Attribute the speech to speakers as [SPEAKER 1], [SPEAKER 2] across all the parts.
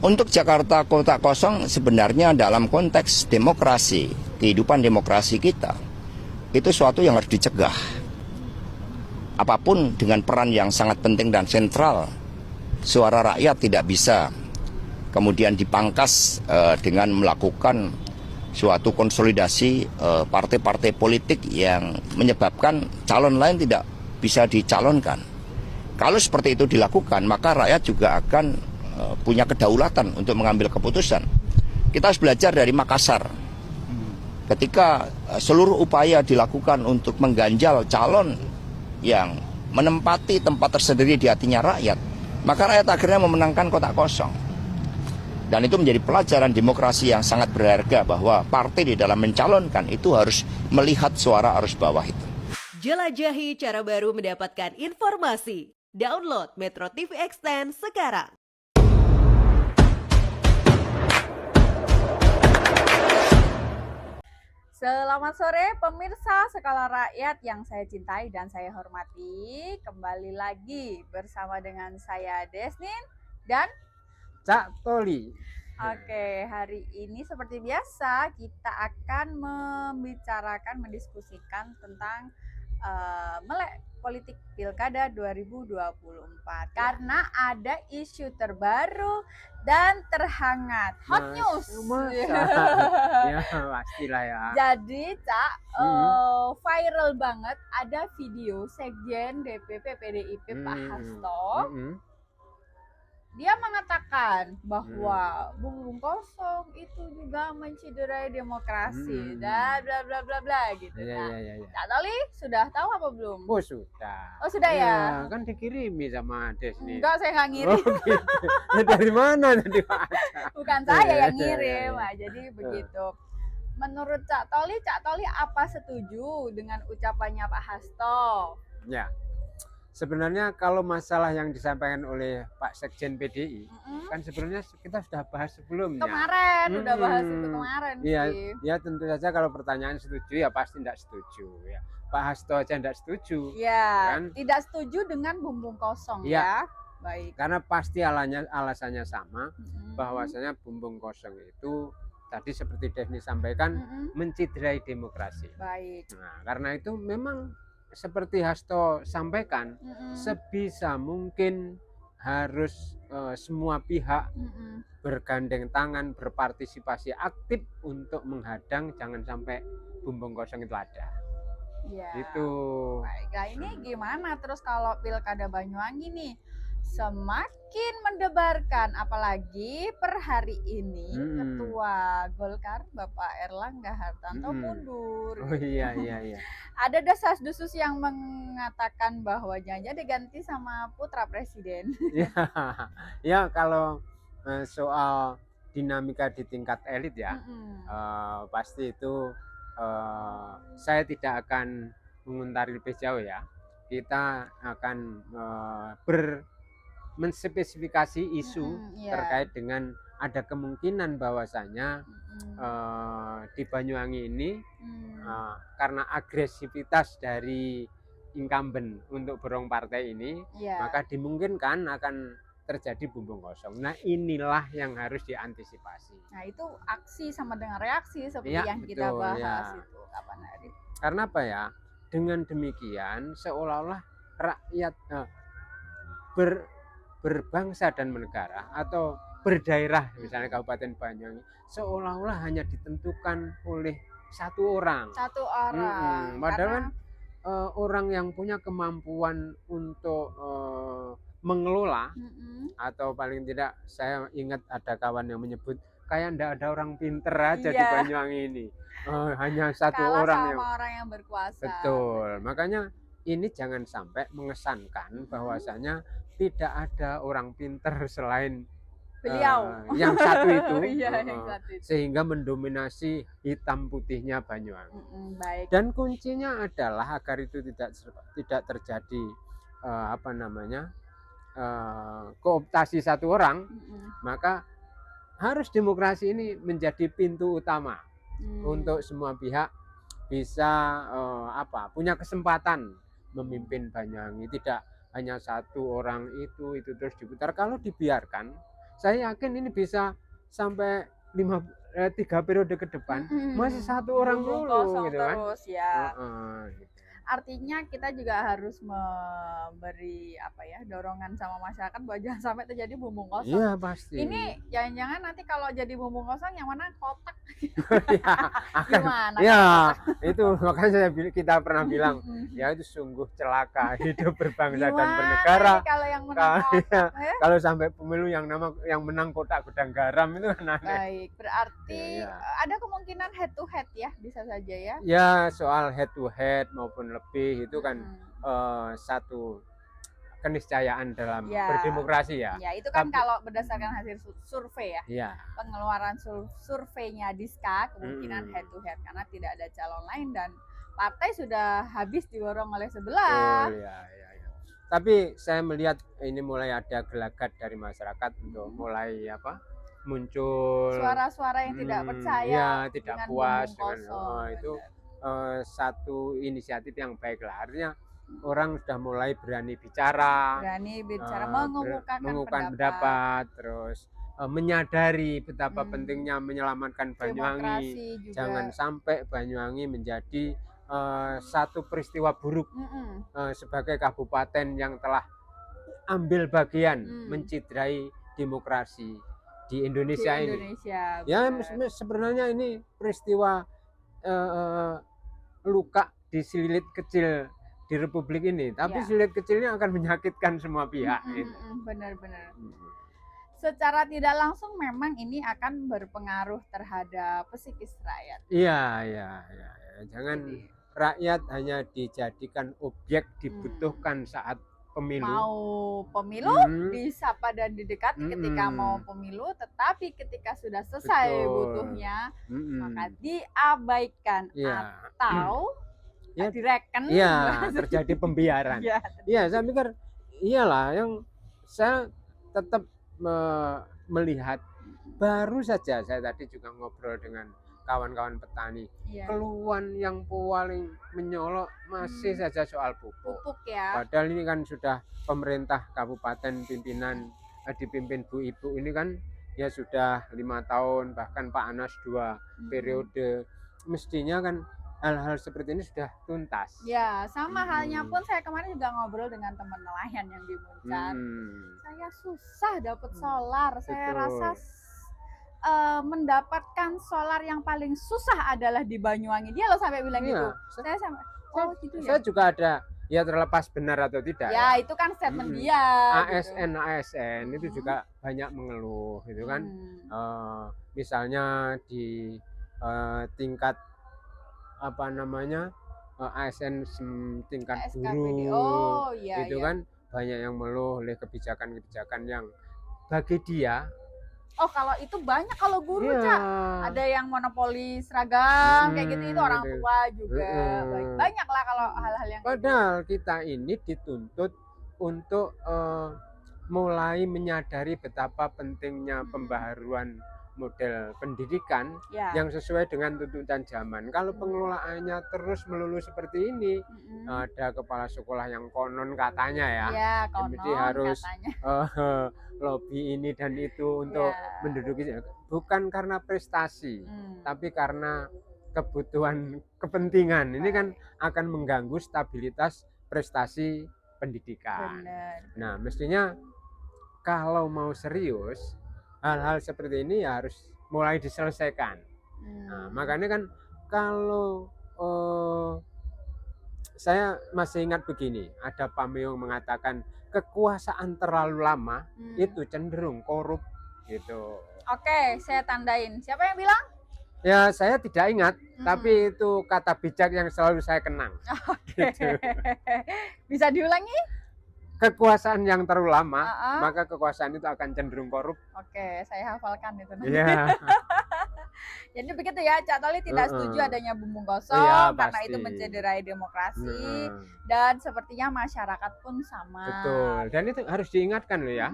[SPEAKER 1] Untuk Jakarta kota kosong sebenarnya dalam konteks demokrasi, kehidupan demokrasi kita, itu suatu yang harus dicegah. Apapun dengan peran yang sangat penting dan sentral, suara rakyat tidak bisa kemudian dipangkas dengan melakukan suatu konsolidasi partai-partai politik yang menyebabkan calon lain tidak bisa dicalonkan. Kalau seperti itu dilakukan, maka rakyat juga akan punya kedaulatan untuk mengambil keputusan. Kita harus belajar dari Makassar. Ketika seluruh upaya dilakukan untuk mengganjal calon yang menempati tempat tersendiri di hatinya rakyat, maka rakyat akhirnya memenangkan kotak kosong. Dan itu menjadi pelajaran demokrasi yang sangat berharga, bahwa partai di dalam mencalonkan itu harus melihat suara arus bawah itu.
[SPEAKER 2] Jelajahi cara baru mendapatkan informasi. Download Metro TV Extend sekarang.
[SPEAKER 3] Selamat sore pemirsa Skala Rakyat yang saya cintai dan saya hormati. Kembali lagi bersama dengan saya Desnin dan
[SPEAKER 4] Cak Toli.
[SPEAKER 3] Oke, hari ini seperti biasa kita akan mendiskusikan tentang melek politik Pilkada 2024 karena ada isu terbaru dan terhangat, hot news.
[SPEAKER 4] Ya pastilah ya.
[SPEAKER 3] Jadi Cak, viral banget ada video Sekjen DPP PDIP Pak Hasto. Dia mengatakan bahwa bumbung kosong itu juga menciderai demokrasi dan bla bla bla bla gitu.
[SPEAKER 4] Ya.
[SPEAKER 3] Cak Toli sudah tahu apa belum?
[SPEAKER 4] Oh sudah.
[SPEAKER 3] Oh sudah ya.
[SPEAKER 4] Kan dikirimi sama Desni.
[SPEAKER 3] Enggak, saya nggak ngirim.
[SPEAKER 4] Oh, gitu. Dari mana tadi Pak?
[SPEAKER 3] Bukan saya yang ngirim. Nah, jadi begitu. Menurut Cak Toli apa setuju dengan ucapannya Pak Hasto?
[SPEAKER 4] Ya. Sebenarnya kalau masalah yang disampaikan oleh Pak Sekjen PDI, kan sebenarnya kita sudah bahas sebelumnya.
[SPEAKER 3] Kemarin udah bahas itu kemarin
[SPEAKER 4] Iya,
[SPEAKER 3] sih.
[SPEAKER 4] ya tentu saja kalau pertanyaan setuju ya pasti tidak setuju ya. Pak Hasto aja tidak setuju.
[SPEAKER 3] Ya,
[SPEAKER 4] kan?
[SPEAKER 3] tidak setuju dengan bumbung kosong
[SPEAKER 4] Ya.
[SPEAKER 3] ya. Baik.
[SPEAKER 4] Karena pasti alasannya sama, bahwasanya bumbung kosong itu tadi seperti Desni sampaikan menciderai demokrasi.
[SPEAKER 3] Baik.
[SPEAKER 4] Nah, karena itu memang seperti Hasto sampaikan, sebisa mungkin harus semua pihak bergandeng tangan, berpartisipasi aktif untuk menghadang jangan sampai bumbung kosong itu ada.
[SPEAKER 3] Ya.
[SPEAKER 4] Itu.
[SPEAKER 3] Baik. Nah, ini gimana terus kalau Pilkada Banyuwangi nih semakin mendebarkan, apalagi per hari ini Ketua Golkar Bapak Erlangga Hartarto mundur.
[SPEAKER 4] Oh iya.
[SPEAKER 3] Ada desas-desus yang mengatakan bahwa jangan diganti sama putra presiden.
[SPEAKER 4] Ya kalau soal dinamika di tingkat elit ya, pasti itu saya tidak akan menguntari lebih jauh ya. Kita akan menspesifikasi isu terkait dengan ada kemungkinan bahwasanya di Banyuwangi ini karena agresivitas dari incumbent untuk borong partai ini, maka dimungkinkan akan terjadi bumbung kosong. Nah inilah yang harus diantisipasi.
[SPEAKER 3] Nah itu aksi sama dengan reaksi seperti
[SPEAKER 4] Ya,
[SPEAKER 3] yang kita
[SPEAKER 4] betul,
[SPEAKER 3] bahas
[SPEAKER 4] ya.
[SPEAKER 3] itu kapan hari.
[SPEAKER 4] Karena apa ya? Dengan demikian seolah-olah rakyat berbangsa dan bernegara atau berdaerah, misalnya Kabupaten Banyuwangi, seolah-olah hanya ditentukan oleh satu orang. Padahal kan orang yang punya kemampuan untuk mengelola, atau paling tidak saya ingat ada kawan yang menyebut kayak ndak ada orang pinter aja di Banyuwangi ini. Hanya satu orang
[SPEAKER 3] yang berkuasa.
[SPEAKER 4] Betul. Makanya ini jangan sampai mengesankan bahwasanya tidak ada orang pinter selain
[SPEAKER 3] beliau
[SPEAKER 4] yang satu itu,
[SPEAKER 3] yang satu itu,
[SPEAKER 4] sehingga mendominasi hitam putihnya Banyuwangi.
[SPEAKER 3] Baik.
[SPEAKER 4] Dan kuncinya adalah agar itu tidak terjadi kooptasi satu orang, maka harus demokrasi ini menjadi pintu utama untuk semua pihak bisa punya kesempatan memimpin Banyuwangi. Tidak hanya satu orang itu terus diputar. Kalau dibiarkan saya yakin ini bisa sampai 3 periode ke depan masih satu orang
[SPEAKER 3] Lumbung
[SPEAKER 4] dulu
[SPEAKER 3] kosong
[SPEAKER 4] gitu kan.
[SPEAKER 3] terus ya.
[SPEAKER 4] Gitu.
[SPEAKER 3] Artinya kita juga harus memberi apa ya, dorongan sama masyarakat bahwa jangan sampai terjadi bumbung kosong.
[SPEAKER 4] Iya pasti.
[SPEAKER 3] Ini jangan-jangan nanti kalau jadi bumbung kosong yang mana kotak.
[SPEAKER 4] Ya,
[SPEAKER 3] Gimana?
[SPEAKER 4] ya itu makanya kita pernah bilang ya itu sungguh celaka hidup berbangsa dan bernegara.
[SPEAKER 3] Kalau yang menang kotak,
[SPEAKER 4] kalau sampai pemilu yang menang kotak gudang garam itu kan aneh.
[SPEAKER 3] Baik, berarti ada kemungkinan head to head ya, bisa saja ya.
[SPEAKER 4] Ya, soal head to head maupun lebih itu kan satu keniscayaan dalam berdemokrasi ya.
[SPEAKER 3] Ya, itu kan kalau berdasarkan hasil survei ya.
[SPEAKER 4] Iya.
[SPEAKER 3] Pengeluaran surveinya Diska kemungkinan head to head karena tidak ada calon lain dan partai sudah habis diborong oleh sebelah.
[SPEAKER 4] Ya. Tapi saya melihat ini mulai ada gelagat dari masyarakat untuk mulai muncul
[SPEAKER 3] suara-suara yang tidak percaya,
[SPEAKER 4] ya, tidak puas
[SPEAKER 3] dengan
[SPEAKER 4] itu satu inisiatif yang baik lah. Artinya orang sudah mulai berani bicara, mengemukakan pendapat, terus menyadari betapa pentingnya menyelamatkan Banyuwangi. Jangan sampai Banyuwangi menjadi satu peristiwa buruk sebagai kabupaten yang telah ambil bagian mencidrai demokrasi di Indonesia ini. Ya sebenarnya ini peristiwa luka di sililit kecil di Republik ini, tapi sililit kecilnya akan menyakitkan semua pihak.
[SPEAKER 3] Benar-benar. Secara tidak langsung memang ini akan berpengaruh terhadap psikis rakyat.
[SPEAKER 4] Iya. Jangan rakyat hanya dijadikan objek dibutuhkan saat pemilu.
[SPEAKER 3] Mau pemilu disapa dan didekati ketika mau pemilu, tetapi ketika sudah selesai butuhnya maka diabaikan atau direken.
[SPEAKER 4] Iya, terjadi pembiaran. Iya, saya pikir iyalah yang saya tetap melihat baru saja saya tadi juga ngobrol dengan kawan-kawan petani. Keluhan yang paling menyolok masih saja soal pupuk ya. Padahal ini kan sudah pemerintah kabupaten pimpinan dipimpin Bu Ibu ini kan ya sudah 5 tahun, bahkan Pak Anas 2 periode. Mestinya kan hal-hal seperti ini sudah tuntas.
[SPEAKER 3] Ya, sama halnya pun saya kemarin juga ngobrol dengan teman nelayan yang di Muncar. Saya susah dapat solar. Saya rasa mendapatkan solar yang paling susah adalah di Banyuwangi. Dia loh sampai bilang gitu.
[SPEAKER 4] Saya juga ada, ya terlepas benar atau tidak.
[SPEAKER 3] Ya, itu kan statement dia.
[SPEAKER 4] ASN itu juga banyak mengeluh, gitu kan. Misalnya di tingkat ASN tingkat buruh, kan banyak yang mengeluh oleh kebijakan-kebijakan yang bagi dia.
[SPEAKER 3] Oh, kalau itu banyak kalau guru, Cak. Ada yang monopoli seragam kayak gitu, itu orang tua juga. Banyak lah kalau hal-hal yang
[SPEAKER 4] padahal kita ini dituntut untuk mulai menyadari betapa pentingnya pembaharuan model pendidikan yang sesuai dengan tuntutan zaman. Kalau pengelolaannya terus melulu seperti ini, ada kepala sekolah yang konon katanya jadi harus lobby ini dan itu untuk menduduki, bukan karena prestasi, tapi karena kebutuhan kepentingan. Ini kan akan mengganggu stabilitas prestasi pendidikan. Nah, mestinya kalau mau serius hal-hal seperti ini ya harus mulai diselesaikan. Nah, makanya kan kalau saya masih ingat begini, ada pameo mengatakan kekuasaan terlalu lama itu cenderung korup gitu.
[SPEAKER 3] Oke, saya tandain. Siapa yang bilang?
[SPEAKER 4] Ya, saya tidak ingat, tapi itu kata bijak yang selalu saya kenang. Gitu.
[SPEAKER 3] Bisa diulangi?
[SPEAKER 4] Kekuasaan yang terlalu lama, maka kekuasaan itu akan cenderung korup.
[SPEAKER 3] Oke, saya hafalkan itu nanti.
[SPEAKER 4] Yeah.
[SPEAKER 3] Jadi begitu ya, Cak Toli tidak setuju adanya bumbung kosong karena itu mencederai demokrasi dan sepertinya masyarakat pun sama.
[SPEAKER 4] Betul, dan itu harus diingatkan loh ya.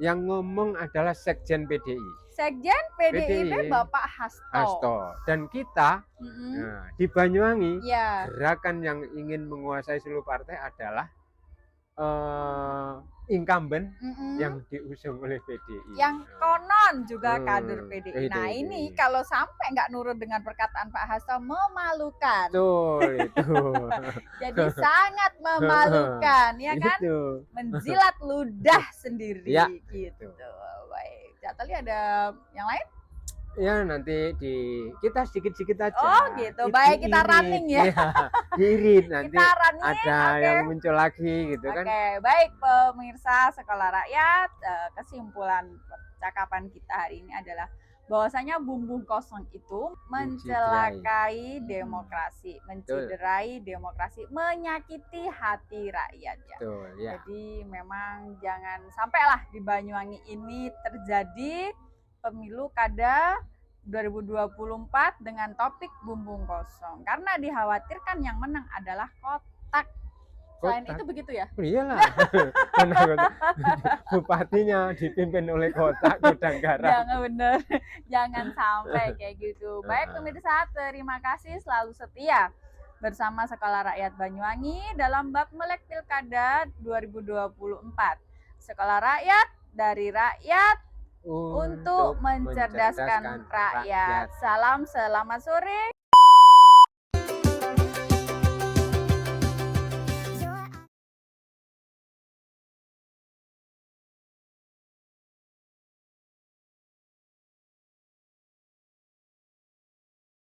[SPEAKER 4] Yang ngomong adalah Sekjen PDI.
[SPEAKER 3] Sekjen PDIP Bapak Hasto.
[SPEAKER 4] Dan kita di Banyuwangi, gerakan yang ingin menguasai seluruh partai adalah incumbent
[SPEAKER 3] Mm-mm.
[SPEAKER 4] yang diusung oleh PDI.
[SPEAKER 3] Yang konon juga kader PDI. Nah
[SPEAKER 4] PDI.
[SPEAKER 3] ini kalau sampai nggak nurut dengan perkataan Pak Hasto memalukan.
[SPEAKER 4] Betul itu.
[SPEAKER 3] Jadi sangat memalukan, ya kan?
[SPEAKER 4] Itu.
[SPEAKER 3] Menjilat ludah sendiri,
[SPEAKER 4] Ya,
[SPEAKER 3] gitu. Baik, Jatali ada yang lain?
[SPEAKER 4] Ya nanti kita sedikit-sedikit aja.
[SPEAKER 3] Oh gitu, baik kita running ya.
[SPEAKER 4] Irit nanti
[SPEAKER 3] Kita running,
[SPEAKER 4] ada
[SPEAKER 3] oke.
[SPEAKER 4] yang muncul lagi gitu kan.
[SPEAKER 3] Oke, baik pemirsa Sekolah Rakyat, kesimpulan percakapan kita hari ini adalah bahwasanya bumbung kosong itu mencelakai demokrasi, mencederai demokrasi, menyakiti hati rakyat ya.
[SPEAKER 4] Betul, ya.
[SPEAKER 3] Jadi memang jangan sampailah di Banyuwangi ini terjadi pemilu kada 2024 dengan topik bumbung kosong, karena dikhawatirkan yang menang adalah kotak. Selain itu begitu ya?
[SPEAKER 4] Iyalah. Bupatinya dipimpin oleh kotak gudang garam.
[SPEAKER 3] Jangan bener, jangan sampai kayak gitu. Baik pemirsa, terima kasih selalu setia bersama Sekolah Rakyat Banyuwangi dalam bab Melek Pilkada 2024. Sekolah Rakyat dari rakyat untuk mencerdaskan rakyat. Salam, selamat sore.